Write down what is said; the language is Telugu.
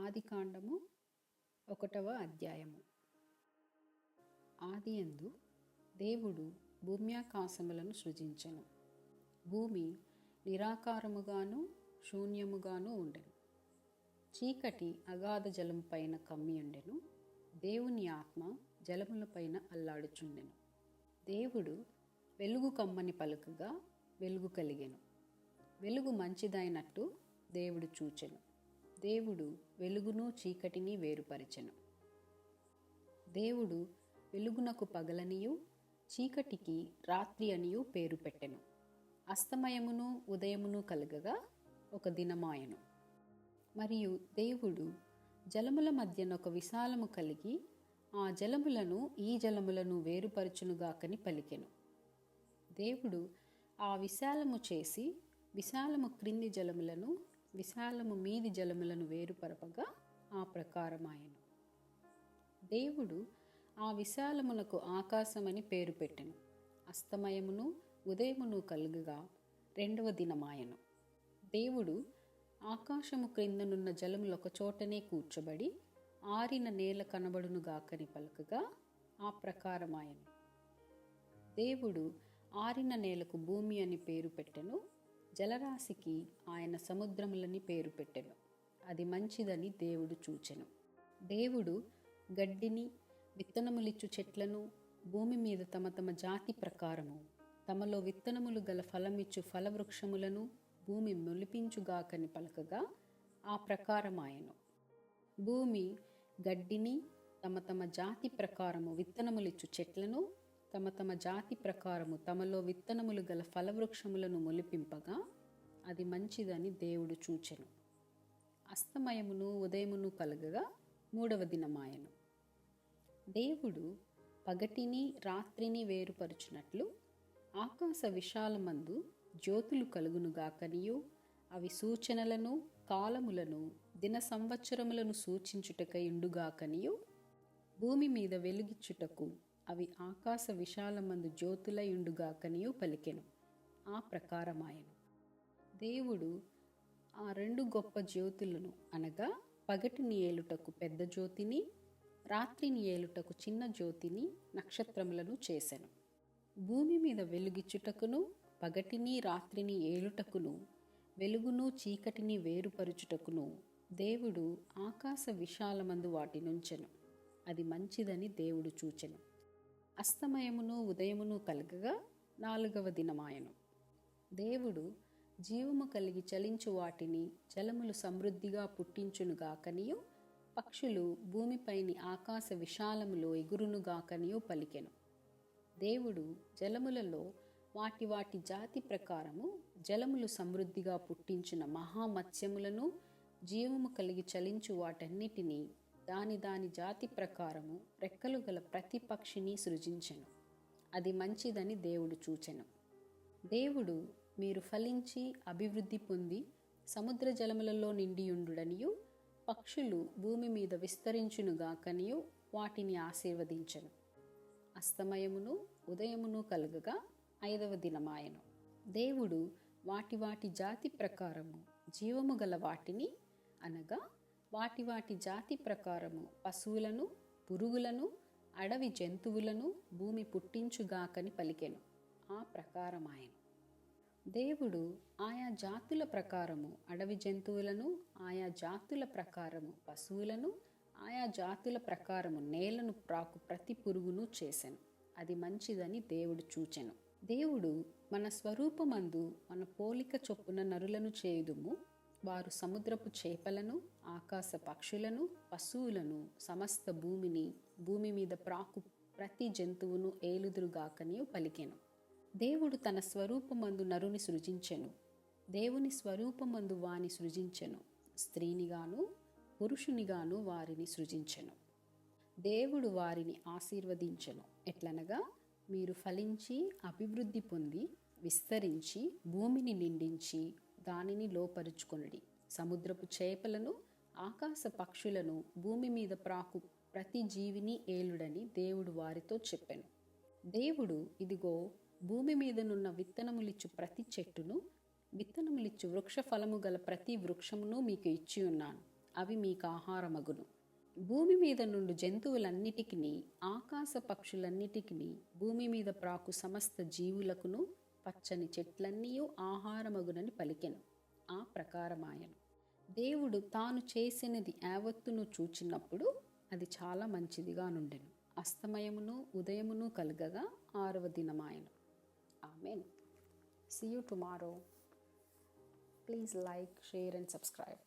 ఆదికాండము 1వ అధ్యాయము. ఆదియందు దేవుడు భూమ్యాకాశములను సృజించెను. భూమి నిరాకారముగాను శూన్యముగాను ఉండెను. చీకటి అగాధ జలముపైన కమ్మియుండెను. దేవుని ఆత్మ జలములపైన అల్లాడుచుండెను. దేవుడు వెలుగు కమ్మని పలుకగా వెలుగు కలిగెను. వెలుగు మంచిదైనట్టు దేవుడు చూచెను. దేవుడు వెలుగును చీకటిని వేరుపరిచెను. దేవుడు వెలుగునకు పగలనియు చీకటికి రాత్రి అనియు పేరు పెట్టెను. అస్తమయమును ఉదయమును కలగగా ఒక దినమాయెను. మరియు దేవుడు జలముల మధ్యనొక విశాలము కలిగి ఆ జలములను ఈ జలములను వేరుపరచునుగాకని పలికెను. దేవుడు ఆ విశాలము చేసి విశాలము క్రింది జలములను విశాలము మీది జలములను వేరుపరపగా ఆ ప్రకారమాయెను. దేవుడు ఆ విశాలమునకు ఆకాశమని పేరు పెట్టెను. అస్తమయమును ఉదయమును కలుగగా 2వ దినమాయెను. దేవుడు ఆకాశము క్రిందనున్న జలములు ఒక చోటనే కూర్చబడి ఆరిన నేల కనబడునుగాకని పలుకగా ఆ ప్రకారమాయెను. దేవుడు ఆరిన నేలకు భూమి అని పేరు పెట్టెను. జలరాశికి ఆయన సముద్రములని పేరు పెట్టెను. అది మంచిదని దేవుడు చూచెను. దేవుడు గడ్డిని విత్తనములిచ్చు చెట్లను భూమి మీద తమ తమ జాతి ప్రకారము తమలో విత్తనములు గల ఫలమిచ్చు ఫలవృక్షములను భూమి మొలిపించుగాకని పలకగా ఆ ప్రకారమాయెను. భూమి గడ్డిని తమ తమ జాతి ప్రకారము విత్తనములిచ్చు చెట్లను తమ తమ జాతి ప్రకారము తమలో విత్తనములు గల ఫలవృక్షములను మొలిపింపగా అది మంచిదని దేవుడు చూచెను. అస్తమయమును ఉదయమును కలగగా 3వ దినమాయెను. దేవుడు పగటిని రాత్రిని వేరుపరుచునట్లు ఆకాశ విశాలమందు జ్యోతులు కలుగునుగాకనియు అవి సూచనలను కాలములను దిన సంవత్సరములను సూచించుటకై ఉండుగాకనియు భూమి మీద వెలుగిచ్చుటకు అవి ఆకాశ విశాలమందు జ్యోతులై ఉండుగాకనియు పలికెను. ఆ ప్రకారమాయెను. దేవుడు ఆ 2 గొప్ప జ్యోతులను అనగా పగటిని ఏలుటకు పెద్ద జ్యోతిని రాత్రిని ఏలుటకు చిన్న జ్యోతిని నక్షత్రములను చేసెను. భూమి మీద వెలుగిచ్చుటకును పగటిని రాత్రిని ఏలుటకును వెలుగును చీకటిని వేరుపరుచుటకును దేవుడు ఆకాశ విశాలమందు వాటినుంచెను. అది మంచిదని దేవుడు చూచెను. అస్తమయమును ఉదయమును కలగగా 4వ దినమాయెను. దేవుడు జీవము కలిగి చలించు వాటిని జలములు సమృద్ధిగా పుట్టించునుగాకనియు పక్షులు భూమిపైని ఆకాశ విశాలములో ఎగురునుగాకనియు పలికెను. దేవుడు జలములలో వాటి వాటి జాతి ప్రకారము జలములు సమృద్ధిగా పుట్టించిన మహామత్స్యములను జీవము కలిగి చలించు వాటన్నిటినీ దాని దాని జాతి ప్రకారము రెక్కలు గల ప్రతి పక్షిని సృజించెను. అది మంచిదని దేవుడు చూచెను. దేవుడు మీరు ఫలించి అభివృద్ధి పొంది సముద్ర జలములలో నిండియుండుడనియు పక్షులు భూమి మీద విస్తరించునుగాకనియు వాటిని ఆశీర్వదించెను. అస్తమయమును ఉదయమును కలుగగా 5వ దినమాయెను. దేవుడు వాటి వాటి జాతి ప్రకారము జీవము గల వాటిని అనగా వాటి వాటి జాతి ప్రకారము పశువులను పురుగులను అడవి జంతువులను భూమి పుట్టించుగాకని పలికెను. ఆ ప్రకారమాయెను. దేవుడు ఆయా జాతుల ప్రకారము అడవి జంతువులను ఆయా జాతుల ప్రకారము పశువులను ఆయా జాతుల ప్రకారము నేలను ప్రాకు ప్రతి పురుగును చేసెను. అది మంచిదని దేవుడు చూచెను. దేవుడు మన స్వరూపమందు మన పోలిక చొప్పున నరులను చేయుదుము. వారు సముద్రపు చేపలను ఆకాశ పక్షులను పశువులను సమస్త భూమిని భూమి మీద ప్రాకు ప్రతి జంతువును ఏలుదురుగాకని పలికెను. దేవుడు తన స్వరూపమందు నరుని సృజించెను. దేవుని స్వరూపమందు వాని సృజించెను. స్త్రీనిగాను పురుషునిగాను వారిని సృజించెను. దేవుడు వారిని ఆశీర్వదించెను. ఎట్లనగా మీరు ఫలించి అభివృద్ధి పొంది విస్తరించి భూమిని నిండించి దానిని లోపరుచుకొనుడి. సముద్రపు చేపలను ఆకాశ పక్షులను భూమి మీద ప్రాకు ప్రతి జీవిని ఏలుడని దేవుడు వారితో చెప్పెను. దేవుడు ఇదిగో భూమి మీదనున్న విత్తనములిచ్చు ప్రతి చెట్టును విత్తనములిచ్చు వృక్ష ఫలము గల ప్రతి వృక్షమును మీకు ఇచ్చి ఉన్నాను. అవి మీకు ఆహారమగును. భూమి మీద నుండి జంతువులన్నిటికీ, ఆకాశ పక్షులన్నిటికీ, భూమి మీద ప్రాకు సమస్త జీవులకును పచ్చని చెట్లన్నీయు ఆహారమగునని పలికెను. ఆ ప్రకారమాయను. దేవుడు తాను చేసినది యావత్తును చూచినప్పుడు అది చాలా మంచిదిగా నుండెను. అస్తమయమును ఉదయమును కలగగా 6వ దినమాయను. ఆమేన్. See you tomorrow. Please like, share and subscribe.